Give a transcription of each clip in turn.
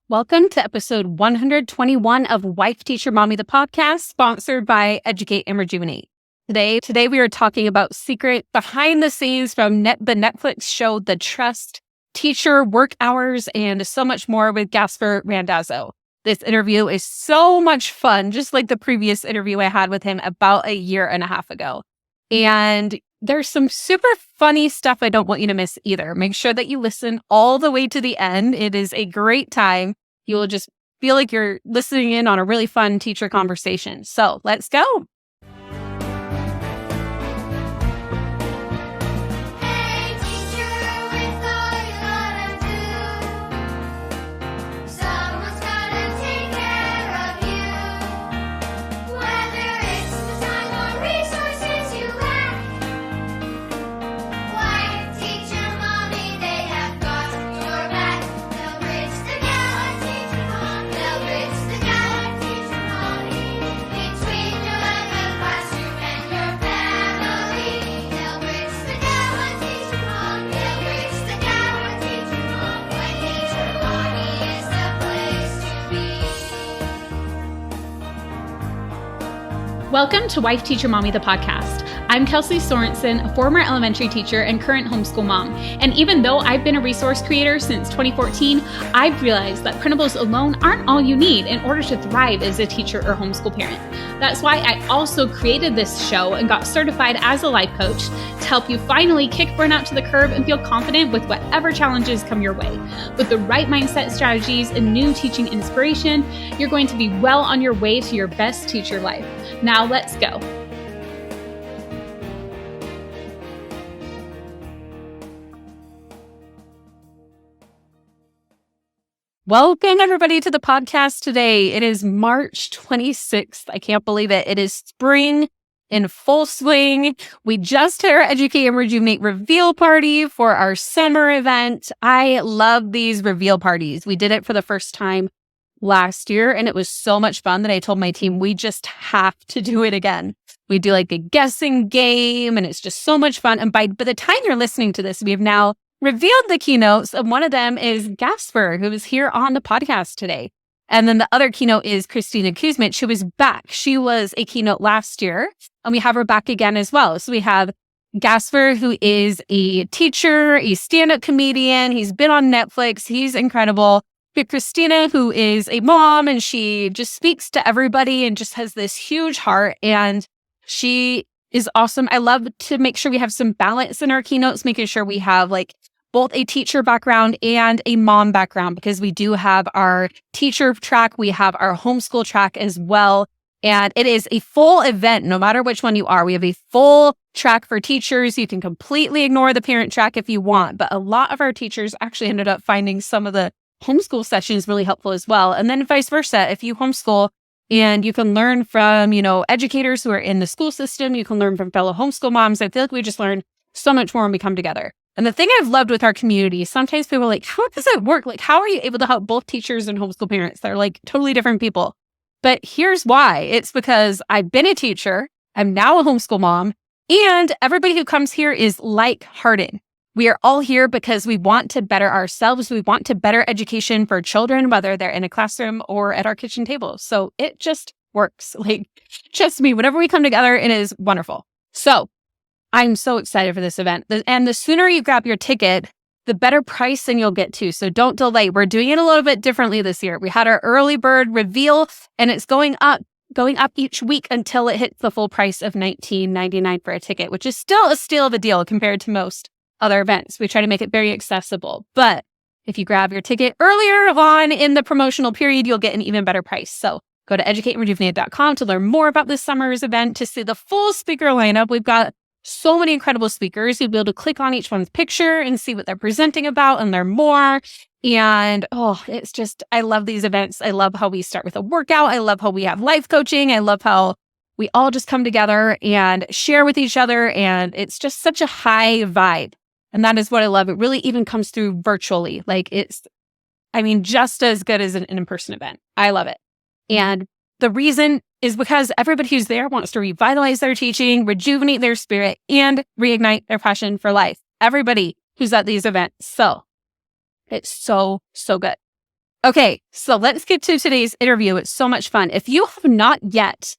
Welcome to episode 121 of Wife Teacher Mommy, the podcast, sponsored by Educate and Rejuvenate. Today we are talking about secret behind the scenes from the Netflix show The Trust, teacher work hours, and so much more with Gaspare Randazzo. This interview is so much fun, just like the previous interview I had with him about a year and a half ago. And there's some super funny stuff I don't want you to miss either. Make sure that you listen all the way to the end. It is a great time. You will just feel like you're listening in on a really fun teacher conversation. So let's go. Welcome to Wife Teacher Mommy, the podcast. I'm Kelsey Sorensen, a former elementary teacher and current homeschool mom. And even though I've been a resource creator since 2014, I've realized that printables alone aren't all you need in order to thrive as a teacher or homeschool parent. That's why I also created this show and got certified as a life coach to help you finally kick burnout to the curb and feel confident with whatever challenges come your way. With the right mindset strategies and new teaching inspiration, you're going to be well on your way to your best teacher life. Now let's go. Welcome, everybody, to the podcast today. It is March 26th. I can't believe it. It is spring in full swing. We just had our Educate and Rejuvenate reveal party for our summer event. I love these reveal parties. We did it for the first time last year, and it was so much fun that I told my team we just have to do it again. We do like a guessing game, and it's just so much fun. And by the time you're listening to this, we have now revealed the keynotes, and one of them is Gaspare, who is here on the podcast today. And then the other keynote is Kristina Kuzmic, who is back. She was a keynote last year, and we have her back again as well. So we have Gaspare, who is a teacher, a stand-up comedian. He's been on Netflix. He's incredible. We have Kristina, who is a mom, and she just speaks to everybody and just has this huge heart, and she is awesome. I love to make sure we have some balance in our keynotes, making sure we have like both a teacher background and a mom background, because we do have our teacher track. We have our homeschool track as well. And it is a full event, no matter which one you are. We have a full track for teachers. You can completely ignore the parent track if you want. But a lot of our teachers actually ended up finding some of the homeschool sessions really helpful as well. And then vice versa. If you homeschool and you can learn from, educators who are in the school system, you can learn from fellow homeschool moms. I feel like we just learn so much more when we come together. And the thing I've loved with our community, sometimes people are like, how does it work? Like, how are you able to help both teachers and homeschool parents? They're like totally different people. But here's why. It's because I've been a teacher. I'm now a homeschool mom. And everybody who comes here is like-hearted. We are all here because we want to better ourselves. We want to better education for children, whether they're in a classroom or at our kitchen table. So it just works. Like, trust me, whenever we come together, it is wonderful. So I'm so excited for this event. And the sooner you grab your ticket, the better pricing you'll get too. So don't delay. We're doing it a little bit differently this year. We had our early bird reveal, and it's going up each week until it hits the full price of $19.99 for a ticket, which is still a steal of a deal compared to most other events. We try to make it very accessible. But if you grab your ticket earlier on in the promotional period, you'll get an even better price. So go to educateandrejuvenate.com to learn more about this summer's event, to see the full speaker lineup. We've got so many incredible speakers. You'll be able to click on each one's picture and see what they're presenting about and learn more. And it's just, I love these events. I love how we start with a workout. I love how we have life coaching. I love how we all just come together and share with each other. And it's just such a high vibe. And that is what I love. It really even comes through virtually. Like just as good as an in-person event. I love it. And the reason is because everybody who's there wants to revitalize their teaching, rejuvenate their spirit, and reignite their passion for life. Everybody who's at these events. So it's so, so good. Okay, so let's get to today's interview. It's so much fun. If you have not yet,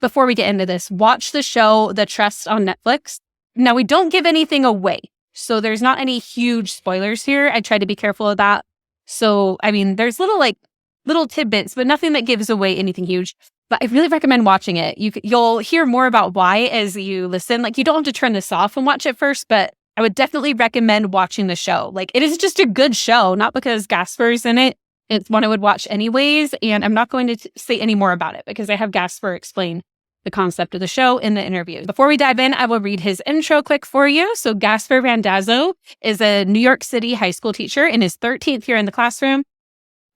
before we get into this, watch the show The Trust on Netflix. Now, we don't give anything away, so there's not any huge spoilers here. I try to be careful of that. So, I mean, there's little tidbits, but nothing that gives away anything huge. But I really recommend watching it. You'll hear more about why as you listen. Like, you don't have to turn this off and watch it first, but I would definitely recommend watching the show. Like, it is just a good show, not because Gaspar's in it. It's one I would watch anyways, and I'm not going to say any more about it because I have Gaspare explain the concept of the show in the interview. Before we dive in, I will read his intro quick for you. So Gaspare Randazzo is a New York City high school teacher in his 13th year in the classroom.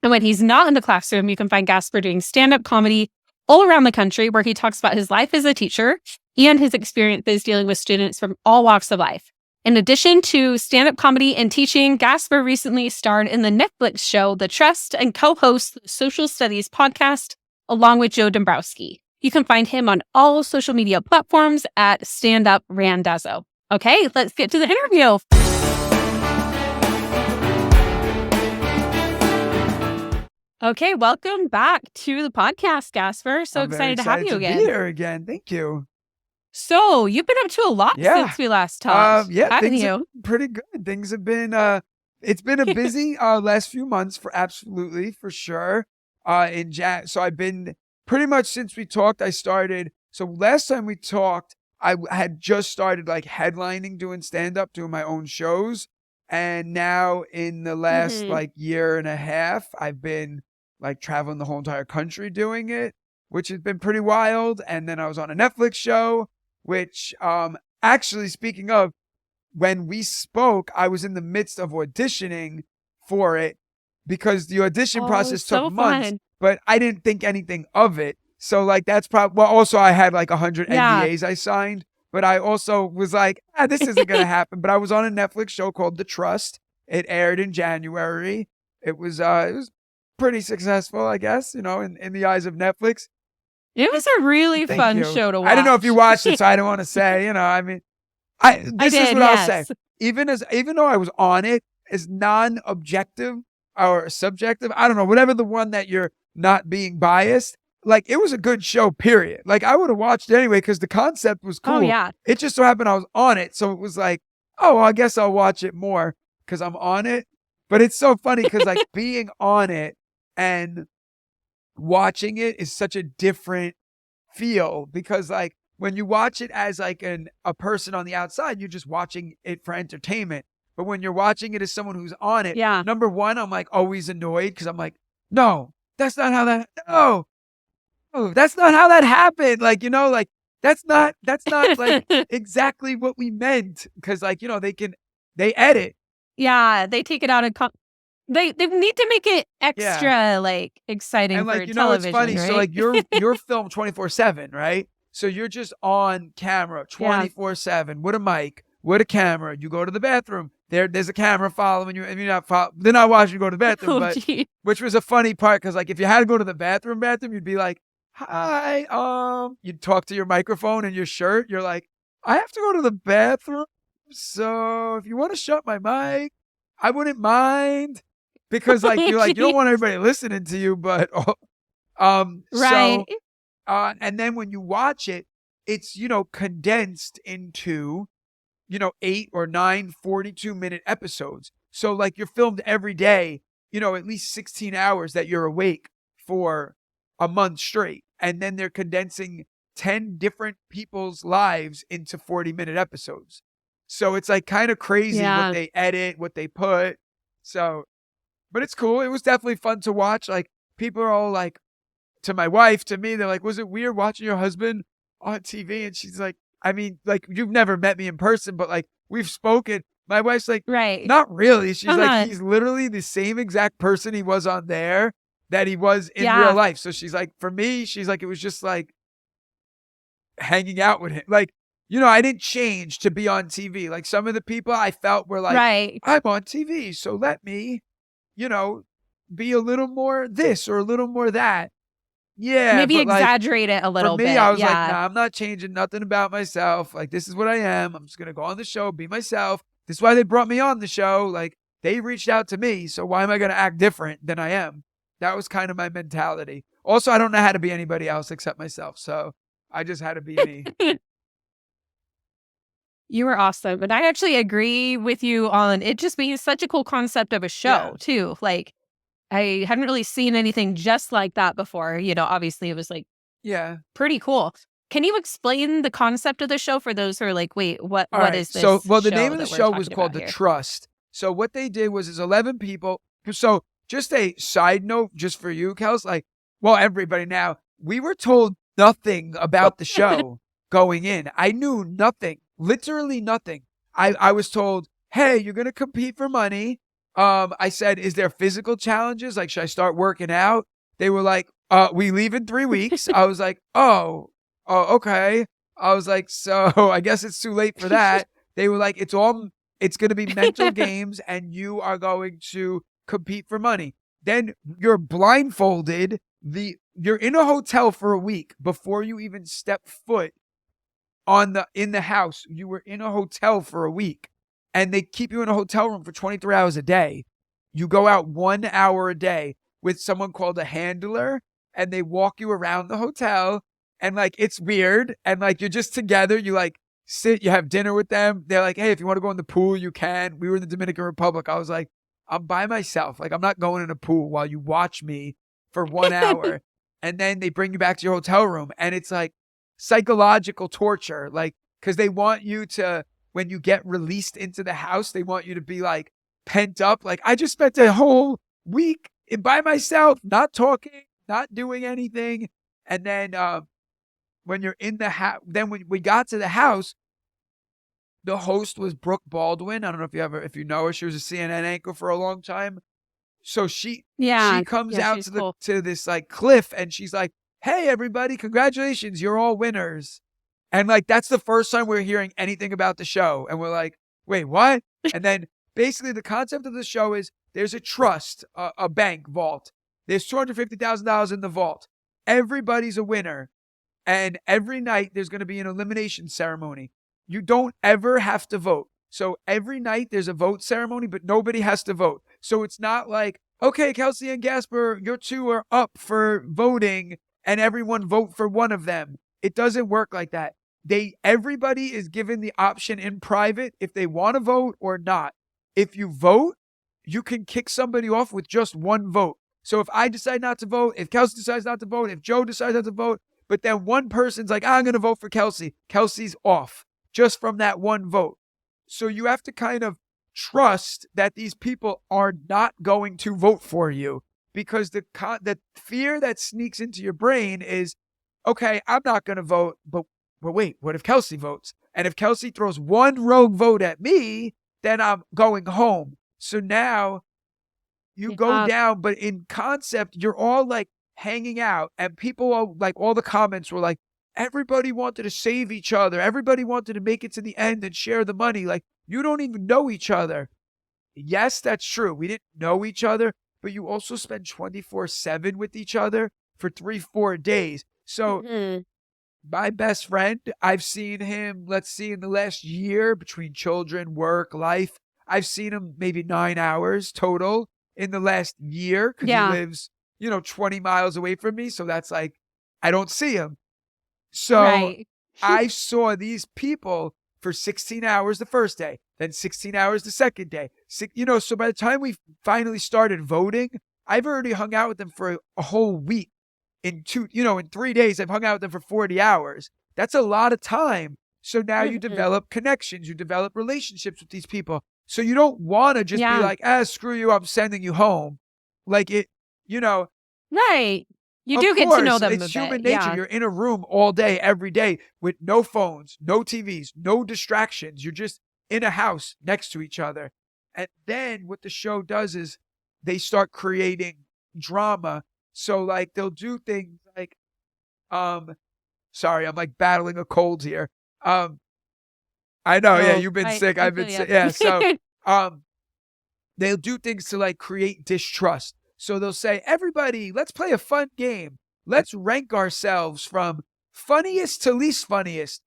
And when he's not in the classroom, you can find Gaspare doing stand-up comedy all around the country where he talks about his life as a teacher and his experiences dealing with students from all walks of life. In addition to stand-up comedy and teaching, Gaspare recently starred in the Netflix show The Trust and co-hosts the Social Studies podcast along with Joe Dombrowski. You can find him on all social media platforms at Stand Up Randazzo. Okay, let's get to the interview. Okay, welcome back to the podcast, Gaspare. So excited to have you again. Be here again. Thank you. So you've been up to a lot since we last talked. Things have been pretty good. Things have been, it's been a busy last few months for sure. So I've been pretty much since we talked, so last time we talked, I had just started like headlining, doing stand-up, doing my own shows. And now in the last like year and a half, I've been like traveling the whole entire country doing it, which has been pretty wild. And then I was on a Netflix show, which actually, speaking of, when we spoke, I was in the midst of auditioning for it because the audition process took months, but I didn't think anything of it. So like that's probably, well, also I had like 100 NDAs I signed, but I also was like, this isn't going to happen. But I was on a Netflix show called The Trust. It aired in January. It was pretty successful, I guess, in the eyes of Netflix. It was a really fun show to watch. I don't know if you watched it, so I don't want to say, this is what I'll say. Even though I was on it as non-objective or subjective, I don't know, whatever the one that you're not being biased, like it was a good show, period. Like I would have watched it anyway because the concept was cool. Oh, yeah. It just so happened I was on it. So it was like, well, I guess I'll watch it more because I'm on it. But it's so funny because like being on it and watching it is such a different feel because like when you watch it as like a person on the outside, you're just watching it for entertainment. But when you're watching it as someone who's on it, number one, I'm like always annoyed because I'm like, no, that's not how that, no, that's not how that happened. Like, like that's not like exactly what we meant. Cause like, they edit. Yeah. They take it out of, they need to make it extra like exciting and like, for television. It's funny. Right? So like you're filmed 24/7, right? So you're just on camera 24/7 with a mic, with a camera. You go to the bathroom. There's a camera following you, and they're not watching you go to the bathroom. Which was a funny part because like if you had to go to the bathroom, you'd be like, "Hi," you'd talk to your microphone and your shirt. You're like, "I have to go to the bathroom, so if you want to shut my mic, I wouldn't mind." Because like you're like you don't want everybody listening to you, but right. So, and then when you watch it, it's condensed into 8 or 9 42-minute episodes. So like you're filmed every day, at least 16 hours that you're awake for a month straight, and then they're condensing 10 different people's lives into 40-minute episodes. So it's like kind of crazy what they edit, what they put. So. But it's cool. It was definitely fun to watch. Like people are all like, to my wife, to me, they're like, was it weird watching your husband on TV? And she's like, I mean, like you've never met me in person, but like we've spoken. My wife's like, not really. She's like, he's literally the same exact person he was on there that he was in real life. So she's like, for me, she's like, it was just like hanging out with him. Like, I didn't change to be on TV. Like some of the people I felt were like, I'm on TV, so let me be a little more this or a little more that. Yeah. Maybe exaggerate it a little bit. For me, I was like, nah, I'm not changing nothing about myself. Like, this is what I am. I'm just going to go on the show, be myself. This is why they brought me on the show. Like, they reached out to me, so why am I going to act different than I am? That was kind of my mentality. Also, I don't know how to be anybody else except myself, so I just had to be me. You were awesome. And I actually agree with you on it just being such a cool concept of a show, too. Like, I hadn't really seen anything just like that before. Obviously it was like pretty cool. Can you explain the concept of the show for those who are like, wait, what is this so, well, the show name of the that we're show was talking called about The here? Trust. So what they did was it's 11 people. So just a side note, just for you, Kels, like, well, everybody now, we were told nothing about the show going in. I knew nothing, literally nothing. I was told, hey, you're going to compete for money. I said, is there physical challenges? Like, should I start working out? They were like, we leave in 3 weeks. I was like, oh, okay. I was like, so I guess it's too late for that. They were like, it's going to be mental games and you are going to compete for money. Then you're blindfolded. You're in a hotel for a week before you even step foot in the house. You were in a hotel for a week and they keep you in a hotel room for 23 hours a day. You go out 1 hour a day with someone called a handler and they walk you around the hotel and like, it's weird. And like, you're just together. You like sit, you have dinner with them. They're like, hey, if you want to go in the pool, you can. We were in the Dominican Republic. I was like, I'm by myself. Like, I'm not going in a pool while you watch me for 1 hour. And then they bring you back to your hotel room. And it's like psychological torture. Like, cause they want you to, when you get released into the house, they want you to be like pent up. Like, I just spent a whole week by myself, not talking, not doing anything. And then, when you're in the house, then when we got to the house, the host was Brooke Baldwin. I don't know if you know her. She was a CNN anchor for a long time. So she comes out to this like cliff and she's like, hey, everybody, congratulations. You're all winners. And like, that's the first time we're hearing anything about the show. And we're like, wait, what? And then basically the concept of the show is there's a trust, a bank vault. There's $250,000 in the vault. Everybody's a winner. And every night there's going to be an elimination ceremony. You don't ever have to vote. So every night there's a vote ceremony, but nobody has to vote. So it's not like, okay, Kelsey and Gaspare, your two are up for voting and everyone vote for one of them. It doesn't work like that. Everybody is given the option in private if they want to vote or not. If you vote, you can kick somebody off with just one vote. So if I decide not to vote, if Kelsey decides not to vote, if Joe decides not to vote, but then one person's like, I'm going to vote for Kelsey. Kelsey's off just from that one vote. So you have to kind of trust that these people are not going to vote for you because the fear that sneaks into your brain is, okay, I'm not going to vote, but wait, what if Kelsey votes? And if Kelsey throws one rogue vote at me, then I'm going home. So now you go down, but in concept, you're all like hanging out and people are like, all the comments were like, everybody wanted to save each other. Everybody wanted to make it to the end and share the money. Like, you don't even know each other. Yes, that's true. We didn't know each other, but you also spend 24/7 with each other for 3-4 days. So my best friend, I've seen him, let's see, in the last year between children, work, life, I've seen him maybe 9 hours total in the last year because he lives, 20 miles away from me. So that's like, I don't see him. So I saw these people for 16 hours the first day, then 16 hours the second day. So by the time we finally started voting, I've already hung out with them for a whole week. In 3 days, I've hung out with them for 40 hours. That's a lot of time. So now you develop connections, you develop relationships with these people. So you don't want to just be like, screw you, I'm sending you home. Like it, Right. You do get to know them a bit. It's human nature. You're in a room all day, every day with no phones, no TVs, no distractions. You're just in a house next to each other. And then what the show does is they start creating drama. So like they'll do things like, sorry, I'm like battling a cold here. I know, you've been sick. I've been sick. Yeah. So, they'll do things to like create distrust. So they'll say, everybody, let's play a fun game. Let's rank ourselves from funniest to least funniest.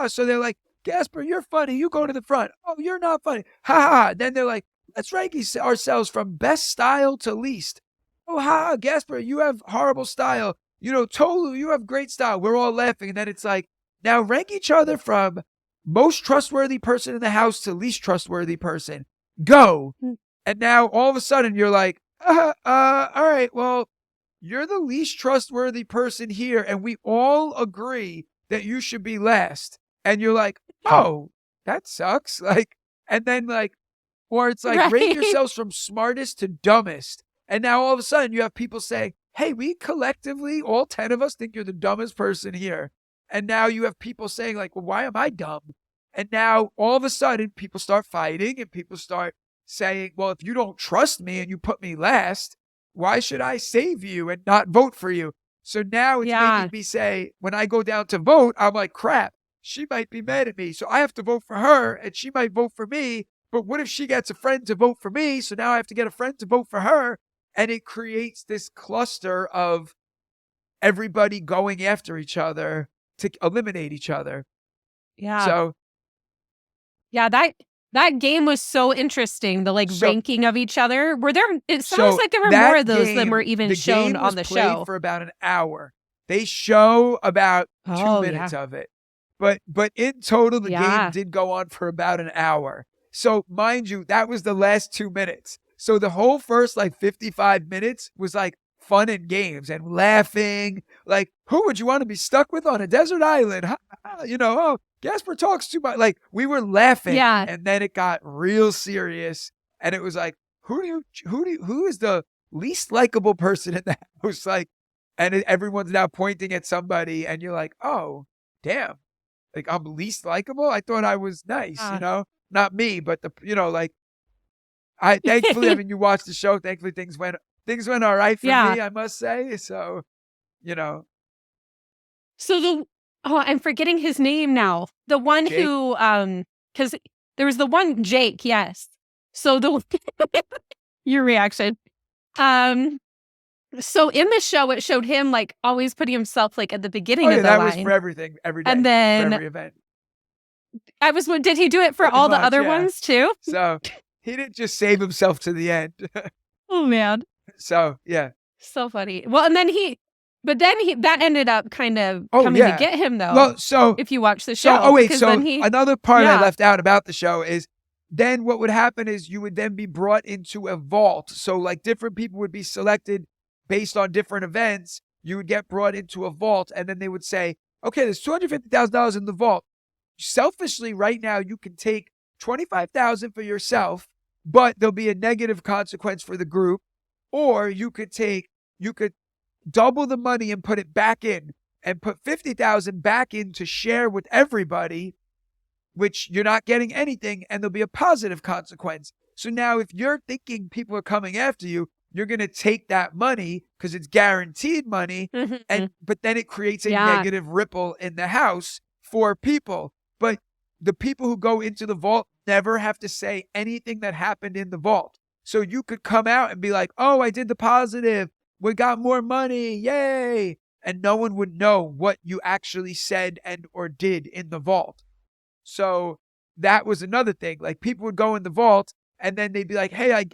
So they're like, Gaspare, you're funny. You go to the front. Oh, you're not funny. Ha ha. Then they're like, let's rank ourselves from best style to least. Oh, Gaspare, you have horrible style. Tolu, you have great style. We're all laughing. And then it's like, now rank each other from most trustworthy person in the house to least trustworthy person. Go. And now all of a sudden you're like, all right, well, you're the least trustworthy person here. And we all agree that you should be last. And you're like, oh, that sucks. Like, and then like, or it's like, rank yourselves from smartest to dumbest. And now all of a sudden you have people saying, hey, we collectively, all 10 of us think you're the dumbest person here. And now you have people saying like, well, why am I dumb? And now all of a sudden people start fighting and people start saying, well, if you don't trust me and you put me last, why should I save you and not vote for you? So now it's making me say, when I go down to vote, I'm like, crap, she might be mad at me. So I have to vote for her and she might vote for me. But what if she gets a friend to vote for me? So now I have to get a friend to vote for her. And it creates this cluster of everybody going after each other to eliminate each other. Yeah. So. Yeah, that game was so interesting. The ranking of each other. It sounds like there were more of those than were even shown on the show. For about an hour. They show about 2 minutes of it. But in total, the game did go on for about an hour. So mind you, that was the last 2 minutes. So the whole first 55 minutes was like fun and games and laughing. Like, who would you want to be stuck with on a desert island? Gaspare talks too much. Like, we were laughing. Yeah. And then it got real serious. And it was like, who is the least likable person in the house? Like, and everyone's now pointing at somebody and you're like, oh, damn. Like, I'm least likable? I thought I was nice, Not me, but thankfully, you watched the show. Thankfully, things went all right for me, I must say. So, So I'm forgetting his name now. The one Jake? who, because there was the one Jake, yes. So your reaction. So in the show, it showed him always putting himself at the beginning of the that line. was for everything, every day, and then for every event. Did he do it for all the other ones too? So he didn't just save himself to the end. Oh man. So yeah. So funny. Well, and then that ended up kind of coming to get him though. Well, so if you watch the show. Another part I left out about the show is then what would happen is you would then be brought into a vault. So different people would be selected based on different events. You would get brought into a vault and then they would say, okay, there's $250,000 in the vault. Selfishly right now, you can take $25,000 for yourself, but there'll be a negative consequence for the group. Or you could double the money and put it back in and put $50,000 back in to share with everybody, which you're not getting anything, and there'll be a positive consequence. So now if you're thinking people are coming after you, you're going to take that money because it's guaranteed money, but then it creates a negative ripple in the house for people. But the people who go into the vault never have to say anything that happened in the vault. So you could come out and be like, oh, I did the positive. We got more money. Yay. And no one would know what you actually said and or did in the vault. So that was another thing. People would go in the vault and then they'd be like, hey,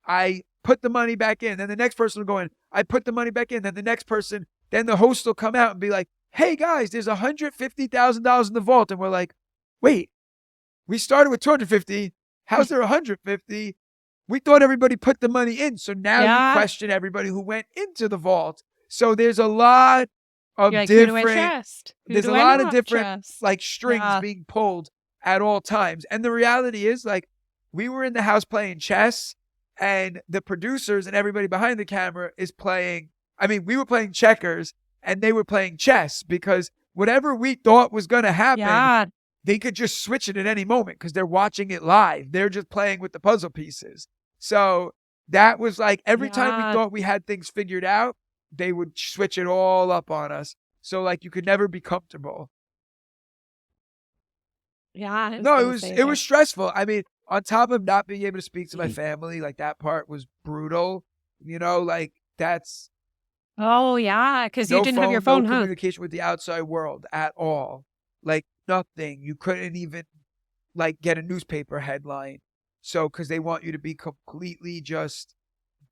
I put the money back in. Then the next person will go in. I put the money back in. Then the next person, then the host will come out and be like, hey guys, there's $150,000 in the vault. And we're like, wait, we started with 250. How's there 150? We thought everybody put the money in. So now you question everybody who went into the vault. So there's a lot of different, there's a lot of different strings being pulled at all times. And the reality is we were in the house playing chess and the producers and everybody behind the camera is playing. We were playing checkers and they were playing chess because whatever we thought was going to happen, they could just switch it at any moment because they're watching it live. They're just playing with the puzzle pieces. So that was every time we thought we had things figured out, they would switch it all up on us. So you could never be comfortable. Yeah. It was stressful. On top of not being able to speak to my family, that part was brutal. That's. Oh yeah, because you didn't have your phone. No communication with the outside world at all. Nothing. You couldn't even get a newspaper headline. So, because they want you to be completely just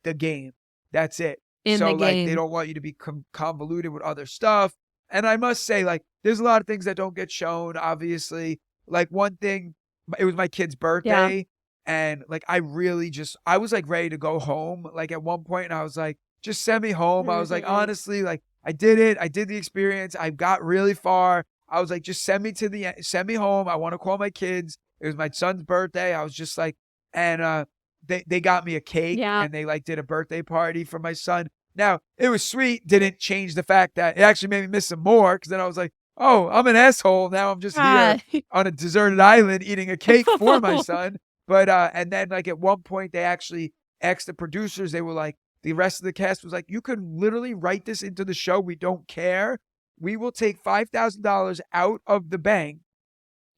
the game. That's it. In so the like game. they don't want you to be convoluted with other stuff. And I must say, like, there's a lot of things that don't get shown, obviously. Like, one thing, it was my kid's birthday. And like, I was like ready to go home. Like, at one point, and I was like, just send me home. I was like, honestly, like, I did it. I did the experience. I got really far. I was like, just send me home. I want to call my kids. It was my son's birthday. I was just like, and they got me a cake, and they like did a birthday party for my son. Now, it was sweet. Didn't change the fact that it actually made me miss him more, because then I was like, oh, I'm an asshole. Now I'm just here on a deserted island eating a cake for my son. But and then like at one point they actually asked the producers, they were like, the rest of the cast was like, you could literally write this into the show. We don't care. We will take $5,000 out of the bank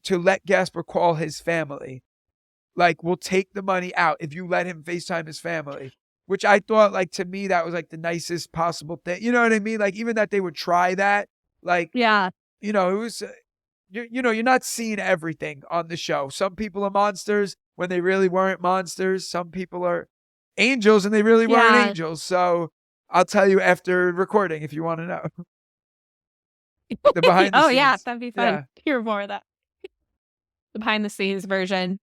to let Gaspare call his family. Like, we'll take the money out if you let him FaceTime his family, which I thought, like, to me, that was like the nicest possible thing. You know what I mean? Like, even that they would try that, like, you know, it was, you're not seeing everything on the show. Some people are monsters when they really weren't monsters. Some people are angels and they really weren't angels. So I'll tell you after recording if you want to know. The behind the scenes. That'd be fun. Hear more of that. The behind the scenes version.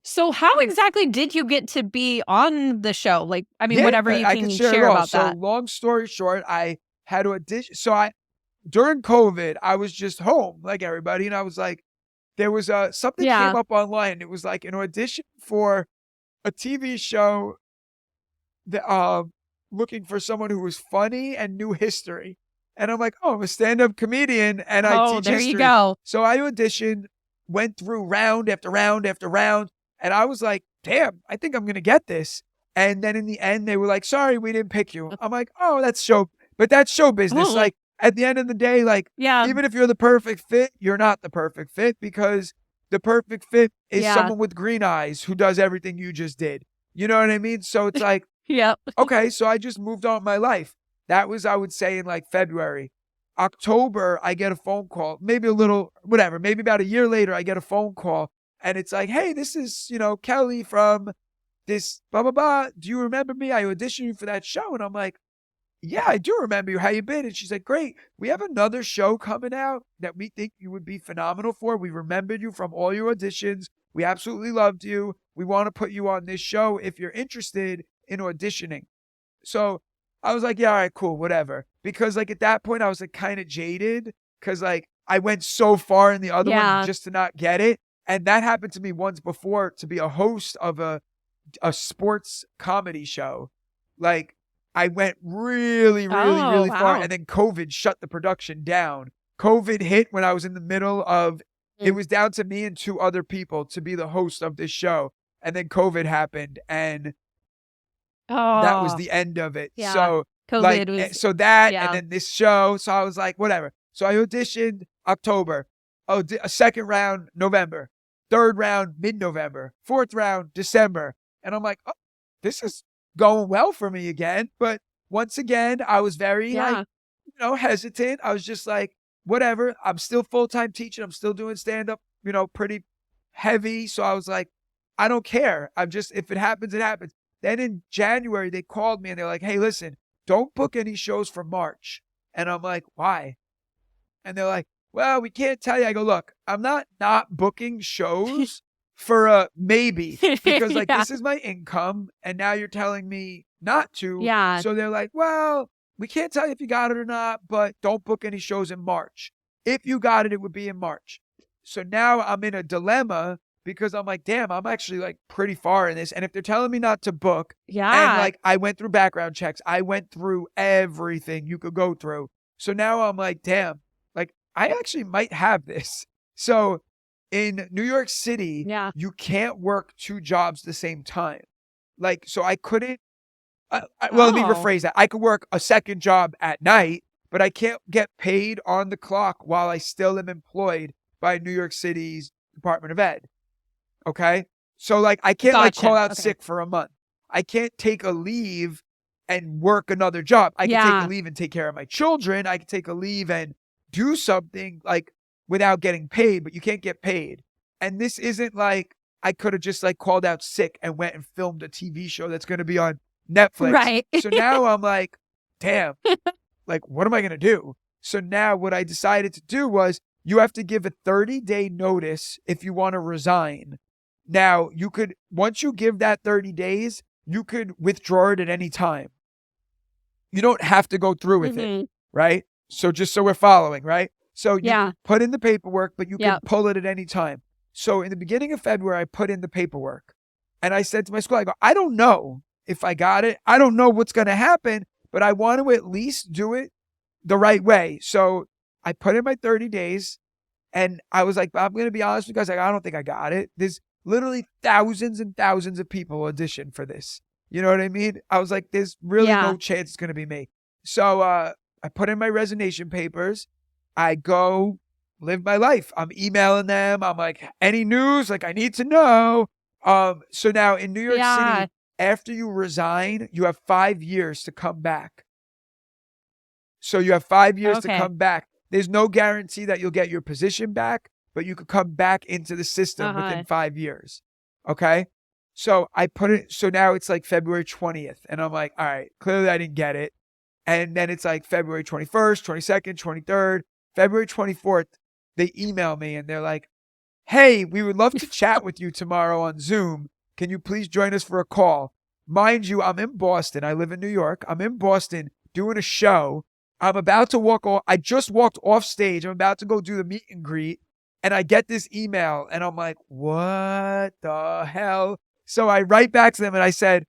So how exactly did you get to be on the show? Like, I mean, whatever you can share about that. So long story short, I had to audition. So during COVID, I was just home like everybody. And I was like, there was something came up online. It was like an audition for a TV show that, looking for someone who was funny and knew history. And I'm like, oh, I'm a stand-up comedian and I teach history. You go. So I auditioned, went through round after round after round. And I was like, damn, I think I'm going to get this. And then in the end, they were like, sorry, we didn't pick you. I'm like, oh, that's show business. Like, at the end of the day, like, even if you're the perfect fit, you're not the perfect fit, because the perfect fit is someone with green eyes who does everything you just did. You know what I mean? So it's like, okay, so I just moved on with my life. That was, I would say, in like February. October, I get a phone call, maybe a little, whatever, maybe about a year later, I get a phone call. And it's like, hey, this is, Kelly from this blah, blah, blah. Do you remember me? I auditioned you for that show. And I'm like, yeah, I do remember you. How you been? And she's like, great. We have another show coming out that we think you would be phenomenal for. We remembered you from all your auditions. We absolutely loved you. We want to put you on this show if you're interested in auditioning. So I was like, yeah, all right, cool, whatever. Because like at that point, I was like kind of jaded, because like I went so far in the other one just to not get it. And that happened to me once before, to be a host of a sports comedy show. Like, I went really far, and then COVID shut the production down. COVID hit when I was in the middle of, it was down to me and 2 other people to be the host of this show. And then COVID happened, and that was the end of it. So, COVID and then this show. So I was like, whatever. So I auditioned October. A second round, November. Third round, mid-November. Fourth round, December. And I'm like, oh, this is going well for me again. But once again, I was very hesitant. I was just like, whatever. I'm still full-time teaching. I'm still doing stand-up, pretty heavy. So I was like, I don't care. If it happens, it happens. Then in January, they called me and they're like, hey, listen, don't book any shows for March. And I'm like, why? And they're like, well, we can't tell you. I go, look, I'm not booking shows for a maybe, because like this is my income, and now you're telling me not to. So they're like, well, we can't tell you if you got it or not, but don't book any shows in March. If you got it, it would be in March. So now I'm in a dilemma, because I'm like, damn, I'm actually like pretty far in this. And if they're telling me not to book, and like I went through background checks, I went through everything you could go through. So now I'm like, damn, like I actually might have this. So in New York City, you can't work 2 jobs at the same time. Like, so I couldn't, let me rephrase that. I could work a second job at night, but I can't get paid on the clock while I still am employed by New York City's Department of Ed. Okay? So like, I can't like call out sick for a month. I can't take a leave and work another job. I can take a leave and take care of my children. I can take a leave and do something like without getting paid, but you can't get paid. And this isn't like I could have just like called out sick and went and filmed a TV show that's going to be on Netflix. Right. So now I'm like, damn, like, what am I going to do? So now what I decided to do was you have to give a 30-day notice if you want to resign. Now, you could, once you give that 30 days, you could withdraw it at any time. You don't have to go through with it, right? So just so we're following, right? So you put in the paperwork, but you can pull it at any time. So in the beginning of February, I put in the paperwork. And I said to my school, I go, I don't know if I got it. I don't know what's going to happen, but I want to at least do it the right way. So I put in my 30 days and I was like, I'm going to be honest with you guys, like, I don't think I got it. There's literally thousands and thousands of people audition for this. You know what I mean? I was like, there's really no chance it's going to be me. So I put in my resignation papers. I go live my life. I'm emailing them. I'm like, any news? Like, I need to know. So now in New York City, after you resign, you have 5 years to come back. So you have 5 years to come back. There's no guarantee that you'll get your position back, but you could come back into the system within 5 years. Okay? So I put it, so now it's like February 20th. And I'm like, all right, clearly I didn't get it. And then it's like February 21st, 22nd, 23rd, February 24th, they email me and they're like, hey, we would love to chat with you tomorrow on Zoom. Can you please join us for a call? Mind you, I'm in Boston. I live in New York. I'm in Boston doing a show. I'm about to walk off. I just walked off stage. I'm about to go do the meet and greet. And I get this email and I'm like, what the hell? So I write back to them and I said,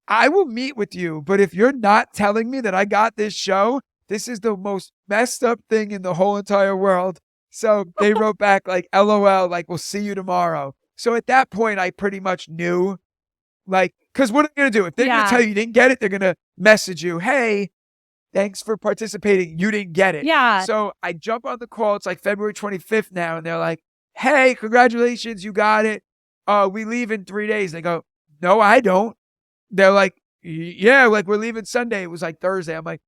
I will meet with you, but if you're not telling me that I got this show, this is the most messed up thing in the whole entire world. So they wrote back like, LOL, like, we'll see you tomorrow. So at that point, I pretty much knew, like, because what are they going to do? If they're going to tell you didn't get it, they're going to message you, hey, thanks for participating. You didn't get it. Yeah. So I jump on the call. It's like February 25th now. And they're like, hey, congratulations. You got it. We leave in 3 days. They go, no, I don't. They're like, yeah, like we're leaving Sunday. It was like Thursday. I'm like,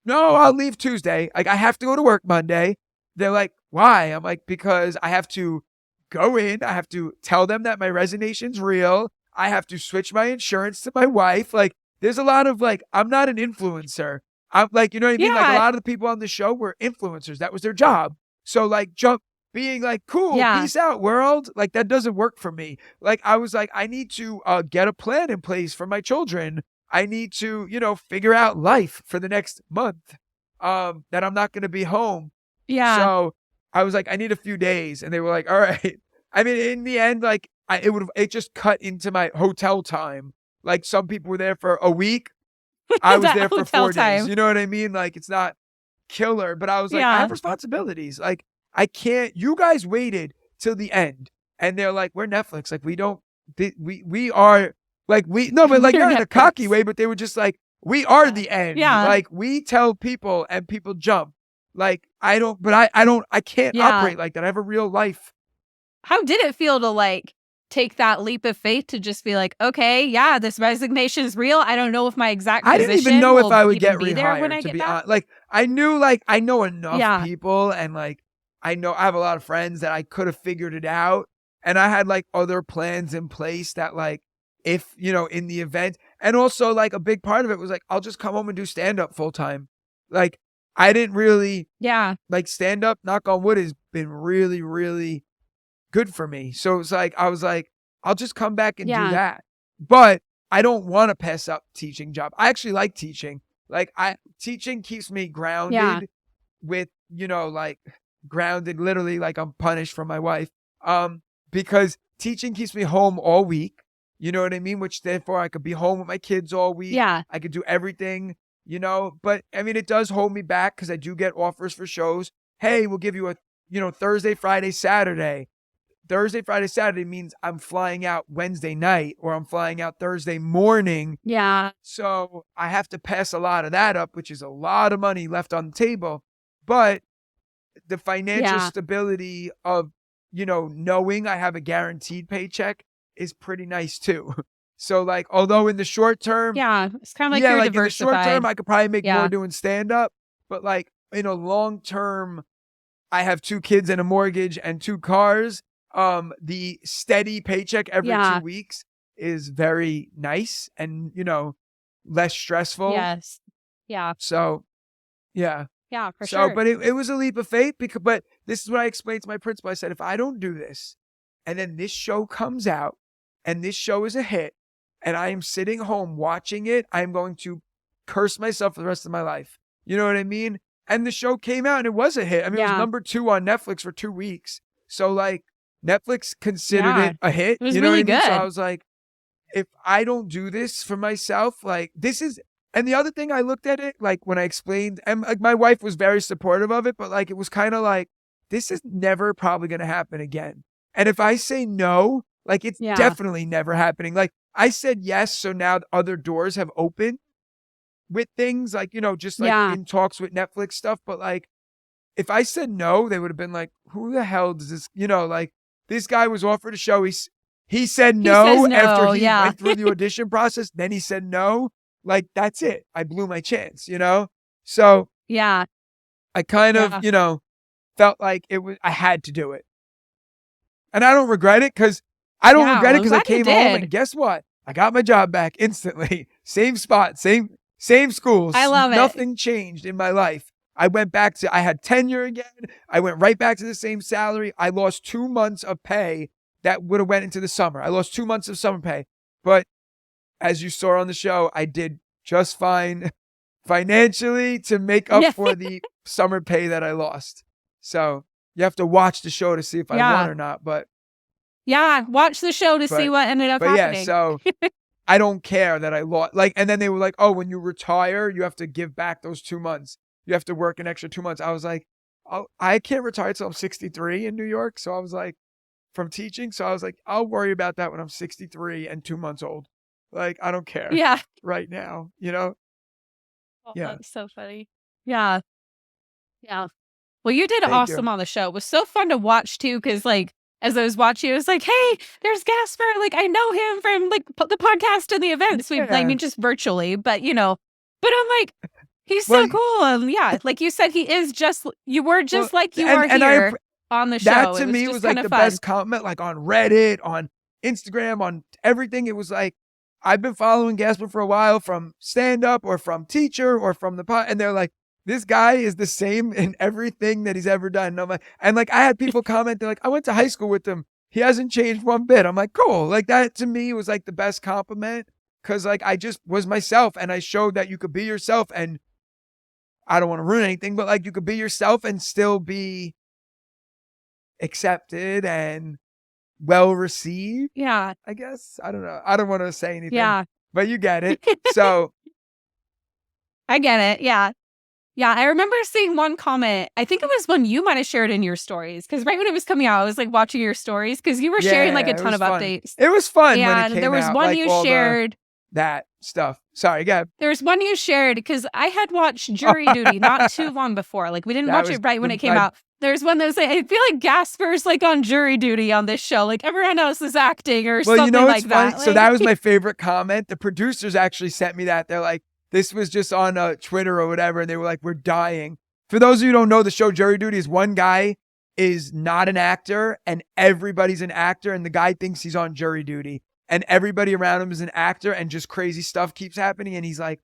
no, I'll leave Tuesday. Like I have to go to work Monday. They're like, why? I'm like, because I have to go in. I have to tell them that my resignation's real. I have to switch my insurance to my wife. Like there's a lot of like, I'm not an influencer. I'm like, you know what I mean? Like a lot of the people on the show were influencers. That was their job. So like being like, cool, peace out world. Like that doesn't work for me. Like I was like, I need to get a plan in place for my children. I need to, figure out life for the next month that I'm not going to be home. Yeah. So I was like, I need a few days. And they were like, all right. I mean, in the end, like it just cut into my hotel time. Like some people were there for a week. I was there for 4 days. You know what I mean? Like it's not killer, but I was like, I have responsibilities. Like I can't, you guys waited till the end. And they're like, we're Netflix. Like we are like, no, but like not in a cocky way, but they were just like, we are the end. Yeah. Like we tell people and people jump. Like I can't operate like that. I have a real life. How did it feel to like take that leap of faith to just be like, okay, yeah, this resignation is real. I don't know if my exact position I didn't even know if I would get rehired when I to get be back. honest. Like I knew, like I know enough people, and like I have a lot of friends that I could have figured it out, and I had like other plans in place that like if in the event, and also like a big part of it was like I'll just come home and do stand up full time. Like I didn't really like stand up. Knock on wood has been really, really good for me. So it's like I was like, I'll just come back and do that. But I don't want to pass up teaching job. I actually like teaching. Like teaching keeps me grounded with, like grounded literally like I'm punished from my wife. Because teaching keeps me home all week. You know what I mean? Which therefore I could be home with my kids all week. Yeah. I could do everything, but I mean, it does hold me back because I do get offers for shows. Hey, we'll give you a, Thursday, Friday, Saturday. Thursday, Friday, Saturday means I'm flying out Wednesday night or I'm flying out Thursday morning. Yeah. So I have to pass a lot of that up, which is a lot of money left on the table. But the financial stability of, knowing I have a guaranteed paycheck is pretty nice too. So like, although in the short term, it's kind of like you're like diversified. in the short term, I could probably make more doing stand up, but like in a long term, I have 2 kids and a mortgage and 2 cars. the steady paycheck every Yeah. 2 weeks is very nice and, less stressful. Yes. Yeah. So, yeah. Yeah, for So, sure. but it was a leap of faith but this is what I explained to my principal. I said, if I don't do this and then this show comes out and this show is a hit and I am sitting home watching it, I'm going to curse myself for the rest of my life. You know what I mean? And the show came out and it was a hit. I mean, it was Yeah. number 2 on Netflix for 2 weeks. So like Netflix considered Yeah. it a hit. It was You know really what I mean? So good. I was like, if I don't do this for myself, like and the other thing I looked at it, like when I explained, and like my wife was very supportive of it, but like it was kind of like, this is never probably going to happen again. And if I say no, like it's Yeah. definitely never happening. Like I said yes, so now other doors have opened with things like, just like Yeah. in talks with Netflix stuff. But like, if I said no, they would have been like, who the hell does this, like this guy was offered a show. He said no says no, after he yeah. went through the audition process. Then he said no. Like, that's it. I blew my chance, So Yeah. I kind of, felt like I had to do it. And I don't regret it because I I'm came glad you home did. and guess what? I got my job back instantly. Same spot, same schools. I love it. Nothing changed in my life. I had tenure again. I went right back to the same salary. I lost 2 months of pay that would have went into the summer. I lost 2 months of summer pay. But as you saw on the show, I did just fine financially to make up for the summer pay that I lost. So you have to watch the show to see if I won or not. But yeah, watch the show to see what ended up happening. Yeah, so I don't care that I lost. Like, and then they were like, "Oh, when you retire, you have to give back those 2 months. You have to work an extra 2 months." I was like, "Oh, I can't retire till I'm 63 in New York." So I was like, from teaching. So I was like, "I'll worry about that when I'm 63 and 2 months old." Like, I don't care. Yeah. Right now, Oh, Yeah. that's so funny. Yeah. Yeah. Well, you did Thank awesome you. on the show. It was so fun to watch too, because like as I was watching, it was like, hey, there's Gaspar. Like I know him from like the podcast and the events. I Yeah. mean, just virtually, but but I'm like, he's Well, so cool. And yeah, like you said, you were just like you are and here on the show. That to It was me just was like kinda the fun. best comment, like on Reddit, on Instagram, on everything. It was like, I've been following Gaspar for a while from stand up or from teacher or from the pod. And they're like, this guy is the same in everything that he's ever done. And I'm like, I had people comment, they're like, I went to high school with him. He hasn't changed one bit. I'm like, cool. Like that to me was like the best compliment. Cause like I just was myself and I showed that you could be yourself. And I don't want to ruin anything, but like you could be yourself and still be accepted and well received. Yeah. I guess. I don't know. I don't want to say anything. Yeah. But you get it. So I get it. Yeah. Yeah. I remember seeing one comment. I think it was one you might have shared in your stories. Because right when it was coming out, I was like watching your stories because you were sharing like a it ton was of fun. updates. It was fun when it And came there was out, one like you all shared. that stuff. Sorry, go ahead. There was one you shared because I had watched Jury Duty not too long before. Like we didn't That watch was it right when the- it came out. There's one that was like, I feel like Gaspar's like on jury duty on this show. Like everyone else is acting or Well, something what's like funny? that. So Like, that was my favorite comment. The producers actually sent me that. They're like, this was just on Twitter or whatever. And they were like, we're dying. For those of you who don't know, the show Jury Duty is one guy is not an actor and everybody's an actor. And the guy thinks he's on jury duty and everybody around him is an actor and just crazy stuff keeps happening. And he's like,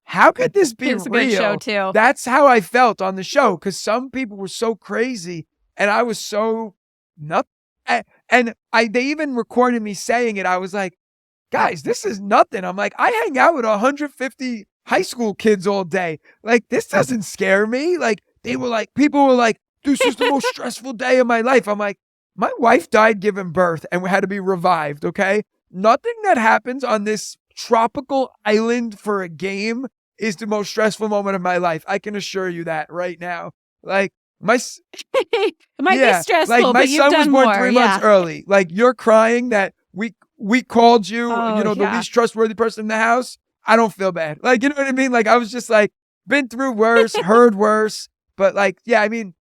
how could this be it's a real? good show too. That's how I felt on the show because some people were so crazy and I was so nuts. And they even recorded me saying it. I was like, guys, this is nothing. I'm like, I hang out with 150 high school kids all day. Like, this doesn't scare me. Like, people were like, this is the most stressful day of my life. I'm like, my wife died giving birth and had to be revived, okay? Nothing that happens on this tropical island for a game is the most stressful moment of my life. I can assure you that right now. Like, it might be stressful, like my but you've son was done born more. 3 months early. Like you're crying that we called you, the least trustworthy person in the house. I don't feel bad. Like, you know what I mean? Like I was just like, been through worse, heard worse. But like, yeah, I mean,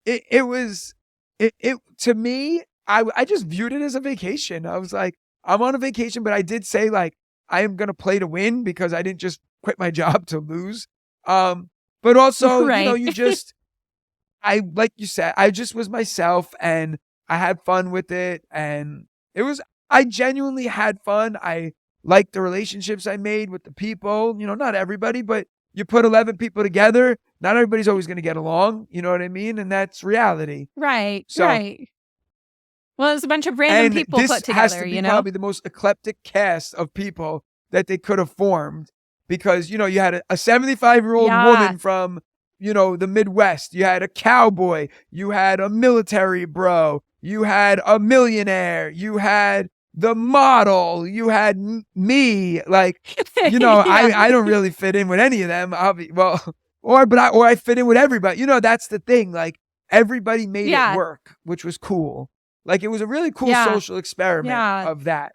it was to me, I just viewed it as a vacation. I was like, I'm on a vacation, but I did say like, I am going to play to win because I didn't just quit my job to lose. But also, Right. like you said, I just was myself and I had fun with it, and I genuinely had fun. I liked the relationships I made with the people. Not everybody, but you put 11 people together, not everybody's always going to get along. You know what I mean? And that's reality. Right. So, right. Well, it's a bunch of random people this put has together, to be probably the most eclectic cast of people that they could have formed, because, you had a 75-year-old woman from, the Midwest. You had a cowboy. You had a military bro. You had a millionaire. You had the model. You had me. Like, I don't really fit in with any of them. Or I fit in with everybody. That's the thing. Like, everybody made it work, which was cool. Like, it was a really cool social experiment of that.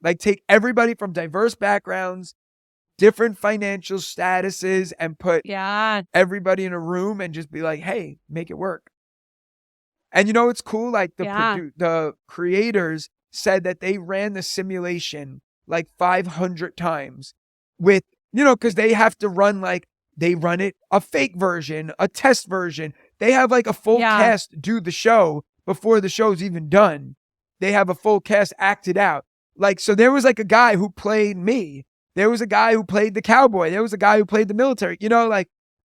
Like, take everybody from diverse backgrounds, different financial statuses, and put everybody in a room and just be like, hey, make it work. And it's cool? Like, the creators said that they ran the simulation like 500 times with, because they have to run, like, they run it a fake version, a test version. They have like a full cast do the show before the show's even done. They have a full cast acted out. Like, so there was like a guy who played me. There was a guy who played the cowboy. There was a guy who played the military,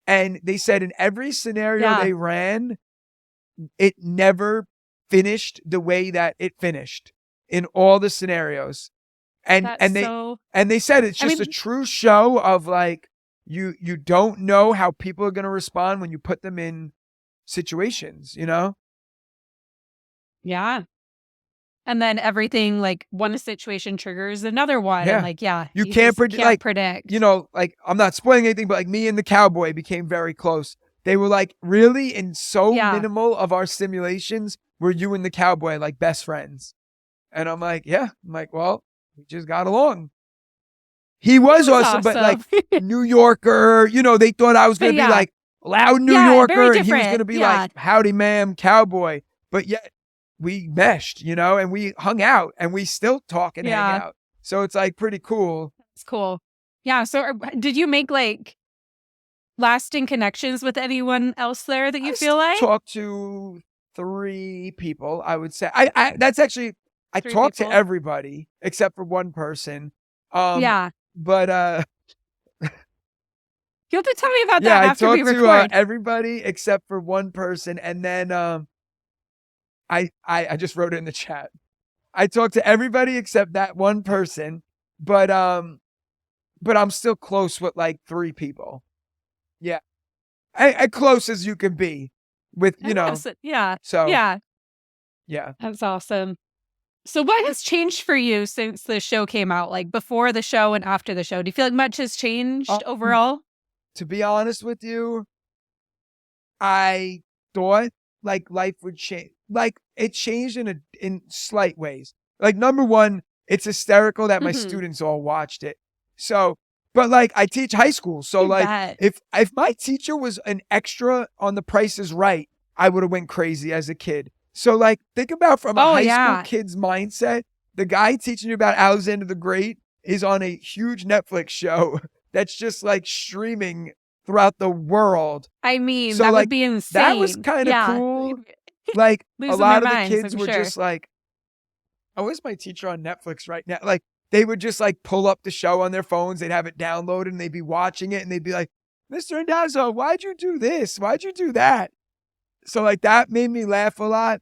and they said in every scenario they ran, it never finished the way that it finished in all the scenarios. And they said it's just a true show of, like, you don't know how people are going to respond when you put them in situations, Yeah. And then everything, like, one situation triggers another one. Yeah. And like, you can't predict. Like, I'm not spoiling anything, but like, me and the cowboy became very close. They were like, really, in so minimal of our simulations, were you and the cowboy like best friends? And I'm like, well, we just got along. He was awesome, but like New Yorker, they thought I was going to be like loud New Yorker, and he was going to be like howdy ma'am cowboy. But yet we meshed, and we hung out, and we still talk and hang out. So it's like pretty cool. It's cool. Yeah. So did you make like lasting connections with anyone else there that you feel like? I talked to 3 people, I would say. I talked to everybody except for one person. But you'll have to tell me about that after we record. I talked to everybody except for one person, and then I just wrote it in the chat. I talked to everybody except that one person, but I'm still close with like 3 people. Yeah, as close as you can be with, Yeah. So yeah, that's awesome. So what has changed for you since the show came out, like before the show and after the show? Do you feel like much has changed overall? To be honest with you, I thought like life would change. Like, it changed in slight ways. Like, number one, it's hysterical that my students all watched it. So, but like, I teach high school. So like, if my teacher was an extra on The Price is Right, I would have went crazy as a kid. So like, think about from a high school kid's mindset, the guy teaching you about Alexander the Great is on a huge Netflix show that's just like streaming throughout the world. I mean, so that would be insane. That was kind of cool. Like, a lot of the kids were just like, oh, is my teacher on Netflix right now? Like, they would just like pull up the show on their phones. They'd have it downloaded and they'd be watching it and they'd be like, Mr. Randazzo, why'd you do this? Why'd you do that? So like, that made me laugh a lot.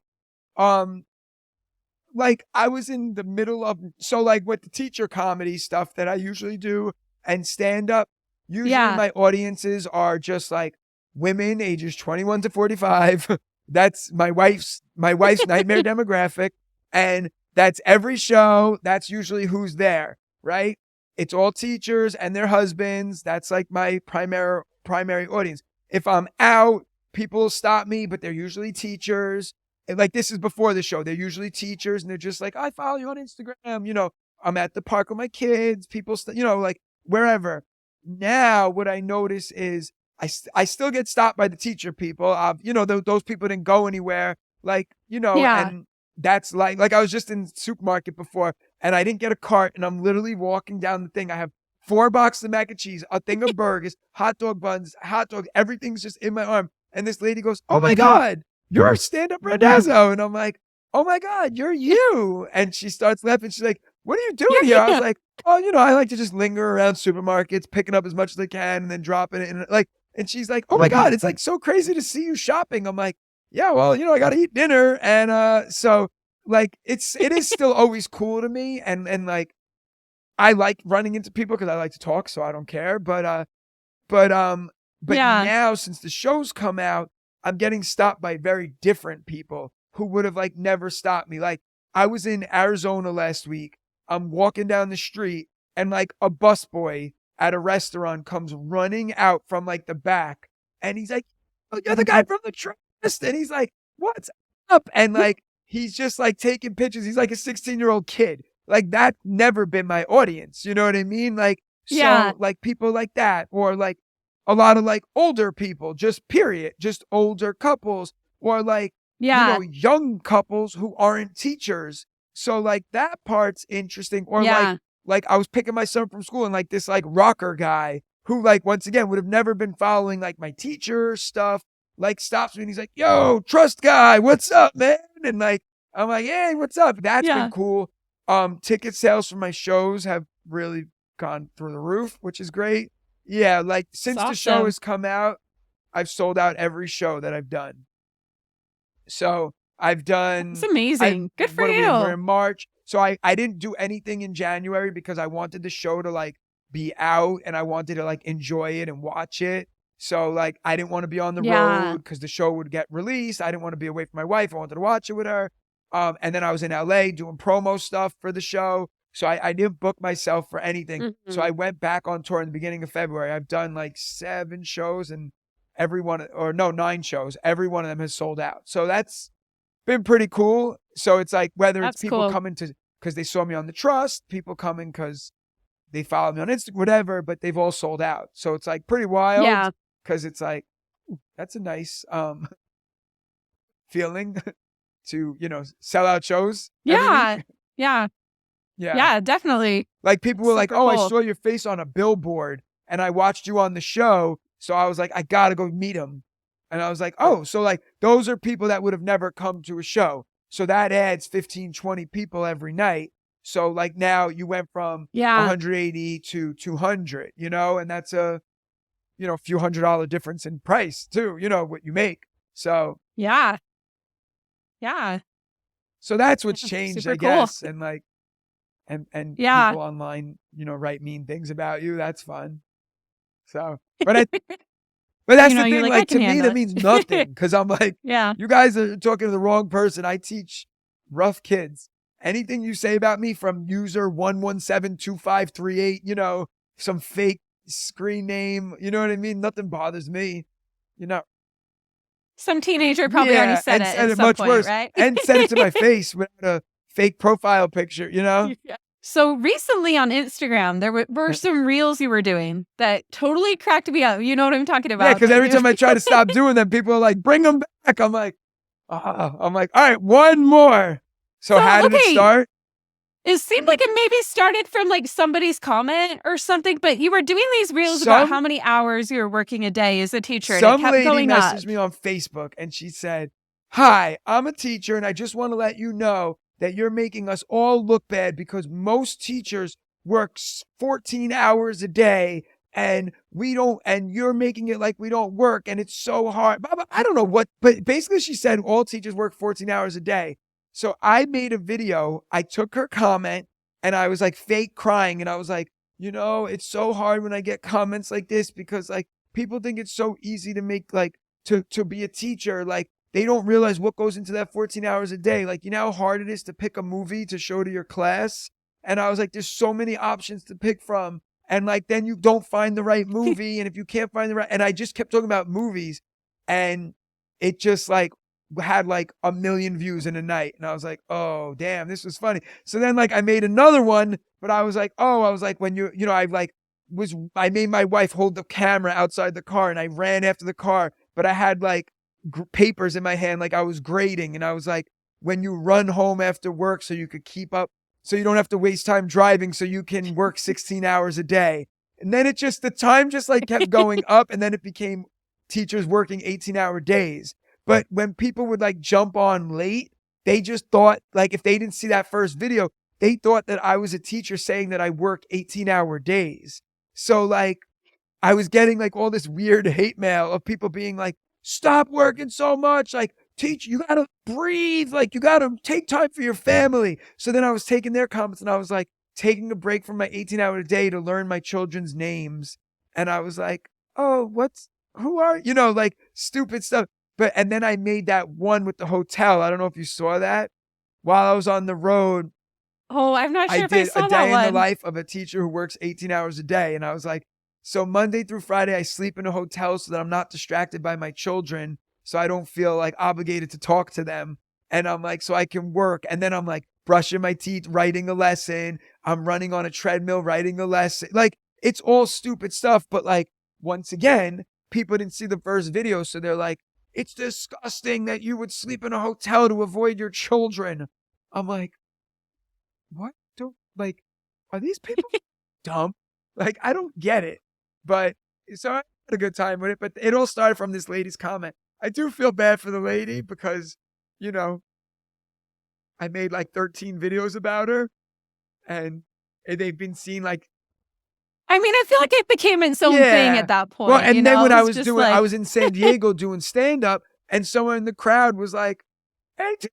Like, I was in the middle of, so like with the teacher comedy stuff that I usually do and stand up, usually my audiences are just like women ages 21 to 45. That's my wife's nightmare demographic. And that's every show. That's usually who's there, right? It's all teachers and their husbands. That's like my primary audience. If I'm out, people stop me, but they're usually teachers. And like, this is before the show. They're usually teachers, and they're just like, I follow you on Instagram. I'm at the park with my kids. People, like wherever. Now, what I notice is I still get stopped by the teacher people. Those people didn't go anywhere. Like, and that's like I was just in the supermarket before, and I didn't get a cart, and I'm literally walking down the thing. I have 4 boxes of mac and cheese, a thing of burgers, hot dog buns, hot dogs, everything's just in my arm. And this lady goes, oh my God, you're a stand-up Randazzo. And I'm like, oh my God, you're you. And she starts laughing. She's like, what are you doing here? I was like, oh, I like to just linger around supermarkets, picking up as much as I can and then dropping it. And she's like, oh my God, it's like so crazy to see you shopping. I'm like, yeah, well, I got to eat dinner. And so like, it is still always cool to me. And like, I like running into people because I like to talk, so I don't care. But now since the show's come out, I'm getting stopped by very different people who would have like never stopped me. Like I was in Arizona last week. I'm walking down the street and like a busboy at a restaurant comes running out from like the back and he's like, oh, you're the guy from the trust. And he's like, what's up? And like, he's just like taking pictures. He's like a 16-year-old kid. Like that's never been my audience. You know what I mean? Like, so like people like that, or like a lot of like older people, just period, just older couples, or like, young couples who aren't teachers. So like that part's interesting. Or like I was picking my son from school and like this like rocker guy who like, once again, would have never been following like my teacher stuff, like stops me and he's like, yo, trust guy, what's up, man? And like, I'm like, hey, what's up? That's been cool. Ticket sales for my shows have really gone through the roof, which is great. Yeah, like since the show has come out, I've sold out every show that I've done. So I've done. It's amazing. Good for you. We're in March. So I didn't do anything in January because I wanted the show to like be out and I wanted to like enjoy it and watch it. So like I didn't want to be on the road because the show would get released. I didn't want to be away from my wife. I wanted to watch it with her. And then I was in LA doing promo stuff for the show. So I didn't book myself for anything. Mm-hmm. So I went back on tour in the beginning of February. I've done like 7 shows and 9 shows. Every one of them has sold out. So that's been pretty cool. So it's like whether it's people coming to because they saw me on the Trust, people coming because they followed me on Instagram, whatever, but they've all sold out. So it's like pretty wild. Yeah. Because it's like, that's a nice feeling to, sell out shows. Yeah. Yeah. Yeah, definitely. Like people were like, oh, cool. I saw your face on a billboard and I watched you on the show. So I was like, I got to go meet him. And I was like, oh, so like those are people that would have never come to a show. So that adds 15, 20 people every night. So like now you went from 180 to 200, and that's a, few $100 difference in price too, what you make. So. Yeah. Yeah. So that's what's changed, I guess. And like, and people online, write mean things about you. That's fun. So, but that's the thing. Like to me, that means nothing because I'm like, you guys are talking to the wrong person. I teach rough kids. Anything you say about me from user 1172538, some fake screen name, you know what I mean? Nothing bothers me, Some teenager probably already said it. Said it much worse, right? And said it to my face with a fake profile picture, Yeah. So recently on Instagram, there were some reels you were doing that totally cracked me up. You know what I'm talking about? Yeah, because every time I try to stop doing them, people are like, bring them back. I'm like, all right, one more. So how did it start? It seemed like it maybe started from like somebody's comment or something, but you were doing these reels about how many hours you were working a day as a teacher. Some lady messaged me on Facebook and she said, hi, I'm a teacher and I just want to let you know that you're making us all look bad because most teachers work 14 hours a day and you're making it like we don't work and it's so hard. I don't know what, but basically she said all teachers work 14 hours a day. So I made a video. I took her comment and I was like fake crying. And I was like, it's so hard when I get comments like this because like people think it's so easy to make like to be a teacher. Like they don't realize what goes into that 14 hours a day. Like, how hard it is to pick a movie to show to your class. And I was like, there's so many options to pick from. And like, then you don't find the right movie. And if you can't find and I just kept talking about movies and it just like had like 1 million views in a night. And I was like, oh, damn, this was funny. So then like I made another one, but I was like, when I made my wife hold the camera outside the car and I ran after the car, but I had like papers in my hand like I was grading. And I was like, when you run home after work so you could keep up, so you don't have to waste time driving so you can work 16 hours a day. And then the time just like kept going up and then it became teachers working 18-hour days. But when people would like jump on late, they just thought, like, if they didn't see that first video, they thought that I was a teacher saying that I work 18-hour days. So like, I was getting like all this weird hate mail of people being like, stop working so much. Like, teach, you got to breathe. Like, you got to take time for your family. So then I was taking their comments and I was like, taking a break from my 18-hour day to learn my children's names. And I was like, oh, who are, like stupid stuff. And then I made that one with the hotel. I don't know if you saw that. While I was on the road, Oh, I'm not sure I if I did saw a that day in the one. life of a teacher who works 18 hours a day. And I was like, so Monday through Friday, I sleep in a hotel so that I'm not distracted by my children. So I don't feel like obligated to talk to them. And I'm like, so I can work. And then I'm like brushing my teeth, writing a lesson. I'm running on a treadmill, writing a lesson. Like, it's all stupid stuff. But like, once again, people didn't see the first video. So they're like, it's disgusting that you would sleep in a hotel to avoid your children. I'm like, what? Are these people dumb? Like, I don't get it. But so I had a good time with it. But it all started from this lady's comment. I do feel bad for the lady because, I made like 13 videos about her and they've been seen like. I mean, I feel like it became its own thing at that point. Well, and then when I was I was in San Diego doing stand up and someone in the crowd was like, hey, 2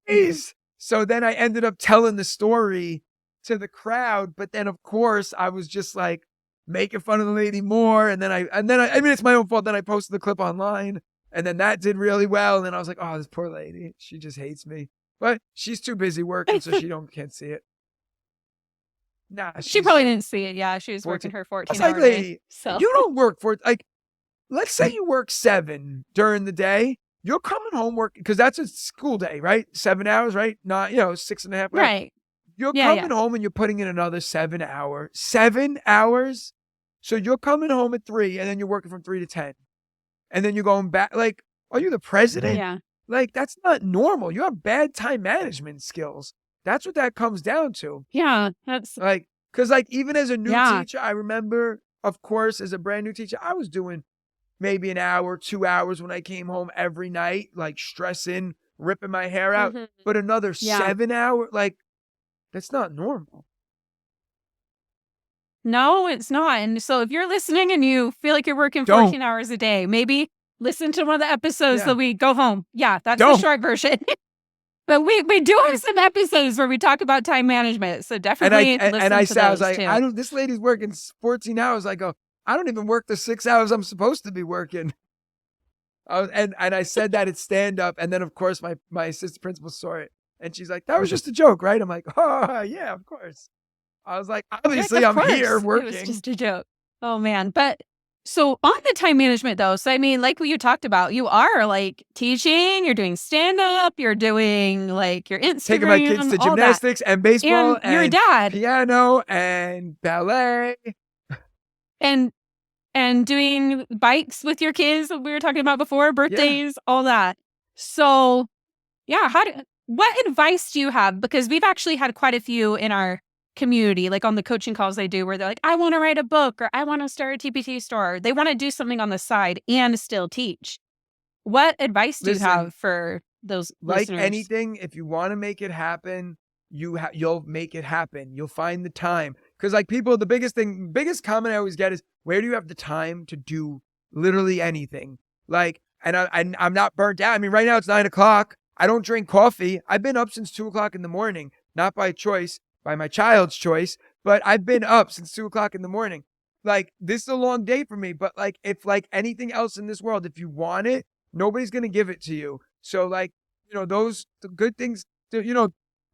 days. So then I ended up telling the story to the crowd. But then, of course, I was just like making fun of the lady more. And then I mean, it's my own fault. Then I posted the clip online and then that did really well. And then I was like, oh, this poor lady, she just hates me. But she's too busy working, so she can't see it. Nah, she probably didn't see it. Yeah, she was working her 14-hour day. So you don't work let's say you work 7 during the day. You're coming home working because that's a school day, right? 7 hours, right? Not 6.5 hours. Right. You're coming home and you're putting in another 7 hours. 7 hours. So you're coming home at 3 and then you're working from 3 to 10. And then you're going back. Like, are you the president? Yeah. Like, that's not normal. You have bad time management skills. That's what that comes down to. Yeah. That's like, because like even as a new teacher, I remember, of course, as a brand new teacher, I was doing maybe an hour, 2 hours when I came home every night, like stressing, ripping my hair out. Mm-hmm. But another 7 hours, like, that's not normal. No, it's not. And so if you're listening and you feel like you're working 14 hours a day, maybe listen to one of the episodes that we go home. Yeah, that's the short version. But we do have some episodes where we talk about time management. So definitely listen to those. I was like, this lady's working 14 hours. I go, I don't even work the 6 hours I'm supposed to be working. And I said that at stand up. And then, of course, my assistant principal saw it. And she's like, that was just a joke, right? I'm like, oh, yeah, of course. I was like, obviously, I'm here working. It was just a joke. Oh, man. But so on the time management, though, so I mean, like what you talked about, you are like teaching, you're doing stand up, you're doing like your Instagram, taking my kids to gymnastics and baseball and you're a dad, piano and ballet. And doing bikes with your kids, we were talking about before, birthdays, all that. So, yeah, what advice do you have? Because we've actually had quite a few in our community, like on the coaching calls they do, where they're like, I want to write a book or I want to start a TPT store. They want to do something on the side and still teach. What advice do you have for those listeners? Like anything, if you want to make it happen, you'll make it happen. You'll find the time. Because like people, the biggest comment I always get is, where do you have the time to do literally anything? Like, and I'm not burnt out. I mean, right now it's 9 o'clock. I don't drink coffee. I've been up since 2 o'clock in the morning, not by choice, by my child's choice, but I've been up since 2 o'clock in the morning. Like, this is a long day for me, but like, if like anything else in this world, if you want it, nobody's going to give it to you. So like, the good things,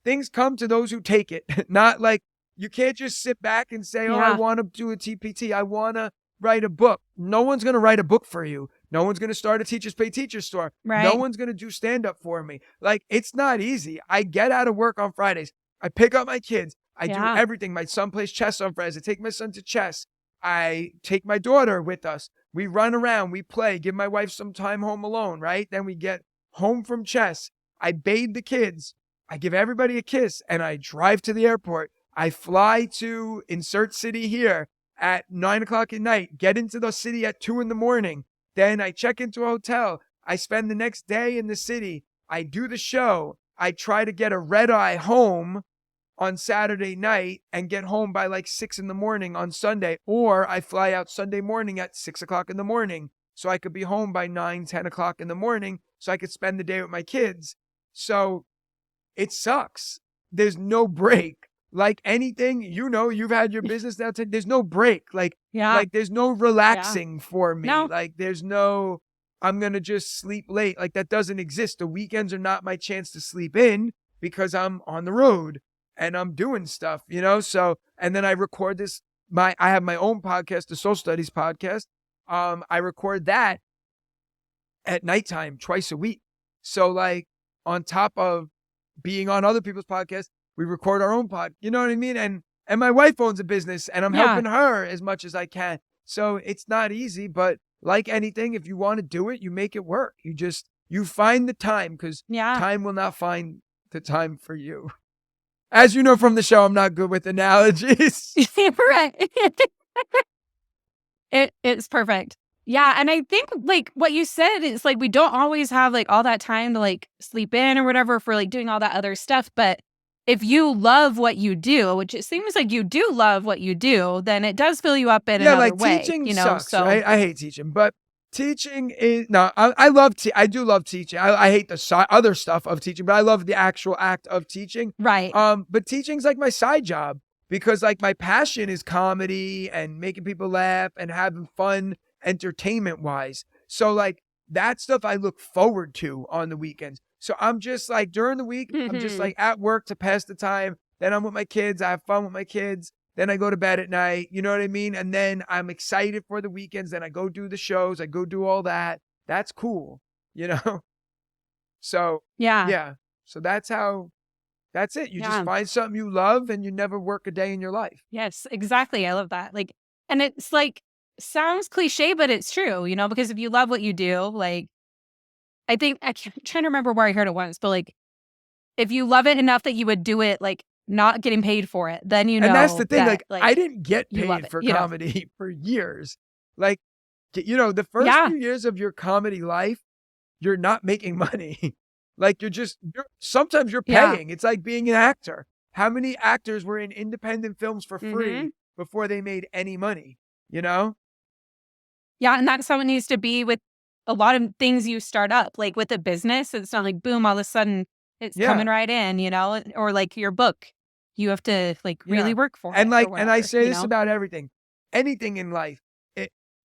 things come to those who take it. Not like, you can't just sit back and say, I want to do a TPT. I want to write a book. No one's going to write a book for you. No one's going to start a Teachers Pay Teachers store. Right. No one's going to do stand-up for me. Like, it's not easy. I get out of work on Fridays. I pick up my kids. I do everything. My son plays chess on Fridays. I take my son to chess. I take my daughter with us. We run around. We play. Give my wife some time home alone, right? Then we get home from chess. I bathe the kids. I give everybody a kiss. And I drive to the airport. I fly to insert city here at 9 o'clock at night, get into the city at 2 in the morning. Then I check into a hotel. I spend the next day in the city. I do the show. I try to get a red eye home on Saturday night and get home by like 6 in the morning on Sunday, or I fly out Sunday morning at 6 o'clock in the morning so I could be home by 9, 10 o'clock in the morning so I could spend the day with my kids. So it sucks. There's no break. Like anything, you've had your business now. There's no break. Like there's no relaxing for me. No. Like there's no, I'm going to just sleep late. Like that doesn't exist. The weekends are not my chance to sleep in because I'm on the road and I'm doing stuff, So, and then I record this, I have my own podcast, the Soul Studies podcast. I record that at nighttime twice a week. So like on top of being on other people's podcasts, we record our own pod, you know what I mean? And my wife owns a business and I'm helping her as much as I can. So it's not easy, but like anything, if you want to do it, you make it work. You find the time because time will not find the time for you. As you know from the show, I'm not good with analogies. Right. It's perfect. Yeah. And I think like what you said is like, we don't always have like all that time to like sleep in or whatever for like doing all that other stuff. But if you love what you do, which it seems like you do love what you do, then it does fill you up in another way. Teaching sucks, right? I hate teaching, but teaching is I do love teaching. I hate the other stuff of teaching, but I love the actual act of teaching. Right. But teaching's like my side job because like my passion is comedy and making people laugh and having fun entertainment wise. So like that stuff I look forward to on the weekends. So I'm just like during the week, I'm just like at work to pass the time. Then I'm with my kids. I have fun with my kids. Then I go to bed at night. You know what I mean? And then I'm excited for the weekends. Then I go do the shows. I go do all that. That's cool. So yeah. So that's it. You just find something you love and you never work a day in your life. Yes, exactly. I love that. Like, and it's like, sounds cliche, but it's true, because if you love what you do, like, I'm trying to remember where I heard it once, but like, if you love it enough that you would do it, like not getting paid for it, then And that's the thing. Like I didn't get paid for comedy for years. Like, the first few years of your comedy life, you're not making money. Like sometimes you're paying. It's like being an actor. How many actors were in independent films for free before they made any money? Yeah. And that's how it needs to be with a lot of things you start up, like with a business. It's not like, boom, all of a sudden it's coming right in, or like your book, you have to like really work for it. And I say this about everything, anything in life.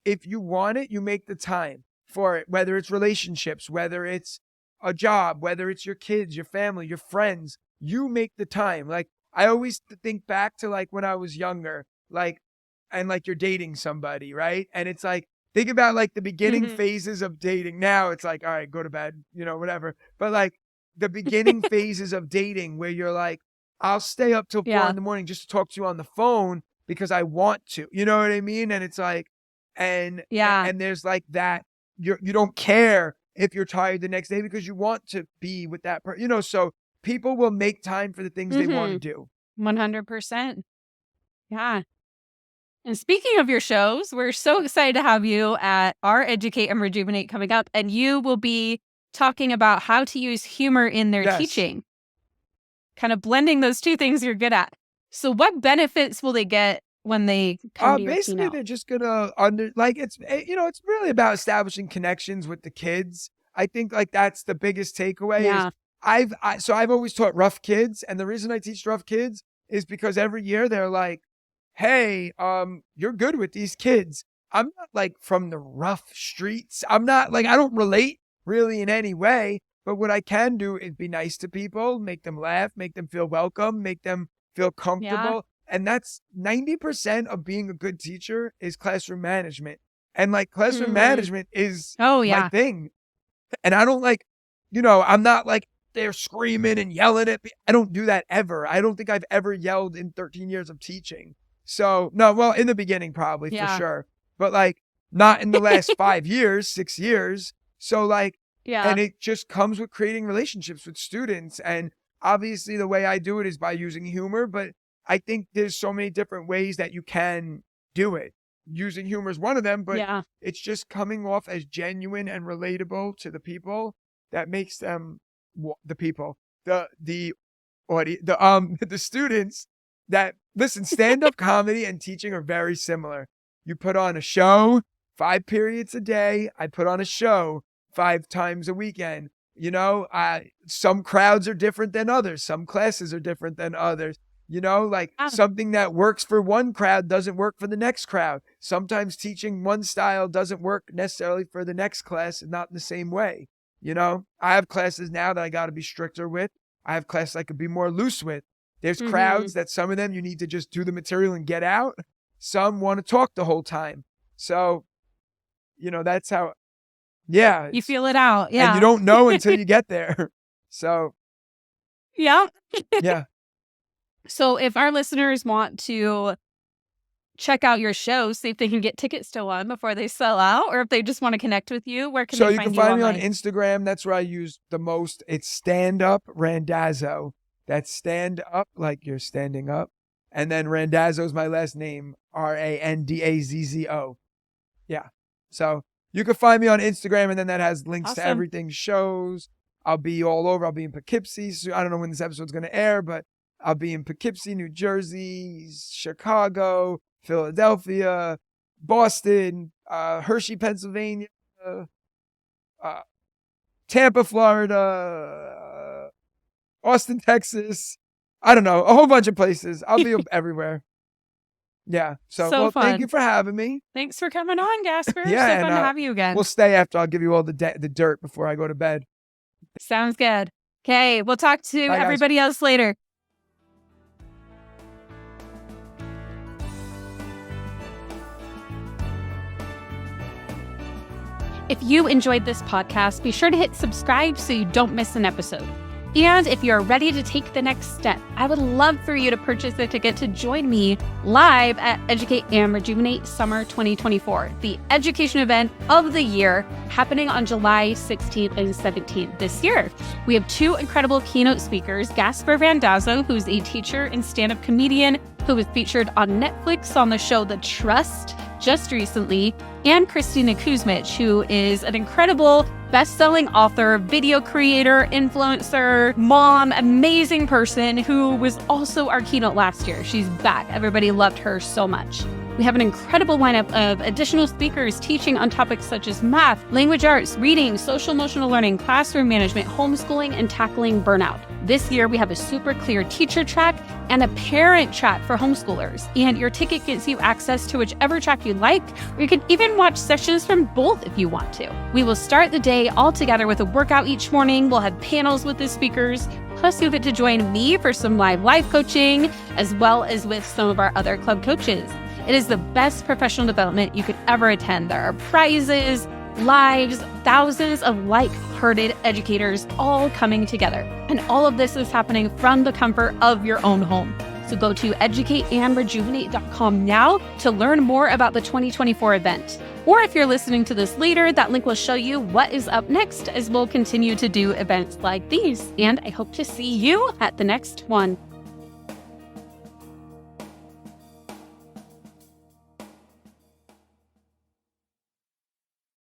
If you want it, you make the time for it, whether it's relationships, whether it's a job, whether it's your kids, your family, your friends, you make the time. Like I always think back to like when I was younger, and like you're dating somebody, right? And it's like, think about like the beginning phases of dating. Now it's like, all right, go to bed, whatever. But like the beginning phases of dating where you're like, I'll stay up till 4 in the morning just to talk to you on the phone because I want to, you know what I mean? And it's like, and there's like that, you don't care if you're tired the next day because you want to be with that person, so people will make time for the things they want to do. 100%. Yeah. And speaking of your shows, we're so excited to have you at our Educate and Rejuvenate coming up, and you will be talking about how to use humor in their teaching, kind of blending those two things you're good at. So what benefits will they get when they come to your basically keynote? They're just gonna it's it's really about establishing connections with the kids. I think like that's the biggest takeaway. Yeah. I've always taught rough kids, and the reason I teach rough kids is because every year they're like, hey, you're good with these kids. I'm not like from the rough streets. I'm not like, I don't relate really in any way, but what I can do is be nice to people, make them laugh, make them feel welcome, make them feel comfortable. And that's 90% of being a good teacher is classroom management. And like classroom management is my thing. And I don't like, I'm not like they're screaming and yelling at me. I don't do that ever. I don't think I've ever yelled in 13 years of teaching. So no, well, in the beginning, probably for sure, but like not in the last 5 years, 6 years. So like, and it just comes with creating relationships with students. And obviously the way I do it is by using humor, but I think there's so many different ways that you can do it. Using humor is one of them, but it's just coming off as genuine and relatable to the people that makes them the people. the the students that listen, stand-up comedy and teaching are very similar. You put on a show 5 periods a day. I put on a show 5 times a weekend. You know, some crowds are different than others. Some classes are different than others. You know, like something that works for one crowd doesn't work for the next crowd. Sometimes teaching one style doesn't work necessarily for the next class, not in the same way. You know, I have classes now that I got to be stricter with. I have classes I could be more loose with. There's crowds that some of them you need to just do the material and get out. Some want to talk the whole time. So, you know, that's how, yeah. You feel it out. Yeah. And you don't know until you get there. So. Yeah. Yeah. So if our listeners want to check out your show, see if they can get tickets to one before they sell out, or if they just want to connect with you, where can they find you? So you can find me on Instagram. That's where I use the most. It's Stand Up Randazzo. That's stand up, like you're standing up. And then Randazzo is my last name, Randazzo. Yeah. So you can find me on Instagram, and then that has links to everything, shows. I'll be all over. I'll be in Poughkeepsie. So I don't know when this episode's going to air, but I'll be in Poughkeepsie, New Jersey, Chicago, Philadelphia, Boston, Hershey, Pennsylvania, Tampa, Florida, Austin, Texas. I don't know, a whole bunch of places. I'll be everywhere. Yeah. So fun. Thank you for having me. Thanks for coming on, Gaspare. Yeah, so fun to have you again. We'll stay after. I'll give you all the dirt before I go to bed. Sounds good. Okay, we'll talk to everybody else later. If you enjoyed this podcast, be sure to hit subscribe so you don't miss an episode. And if you're ready to take the next step, I would love for you to purchase a ticket to join me live at Educate and Rejuvenate Summer 2024, the education event of the year happening on July 16th and 17th this year. We have 2 incredible keynote speakers, Gaspare Randazzo, who's a teacher and stand-up comedian who was featured on Netflix on the show The Trust just recently, and Kristina Kuzmic, who is an incredible best-selling author, video creator, influencer, mom, amazing person who was also our keynote last year. She's back. Everybody loved her so much. We have an incredible lineup of additional speakers teaching on topics such as math, language arts, reading, social emotional learning, classroom management, homeschooling, and tackling burnout. This year, we have a super clear teacher track and a parent track for homeschoolers. And your ticket gets you access to whichever track you like, or you can even watch sessions from both if you want to. We will start the day all together with a workout each morning. We'll have panels with the speakers. Plus, you'll get to join me for some live coaching, as well as with some of our other club coaches. It is the best professional development you could ever attend. There are prizes, lives, thousands of like-hearted educators all coming together. And all of this is happening from the comfort of your own home. So go to educateandrejuvenate.com now to learn more about the 2024 event. Or if you're listening to this later, that link will show you what is up next as we'll continue to do events like these. And I hope to see you at the next one.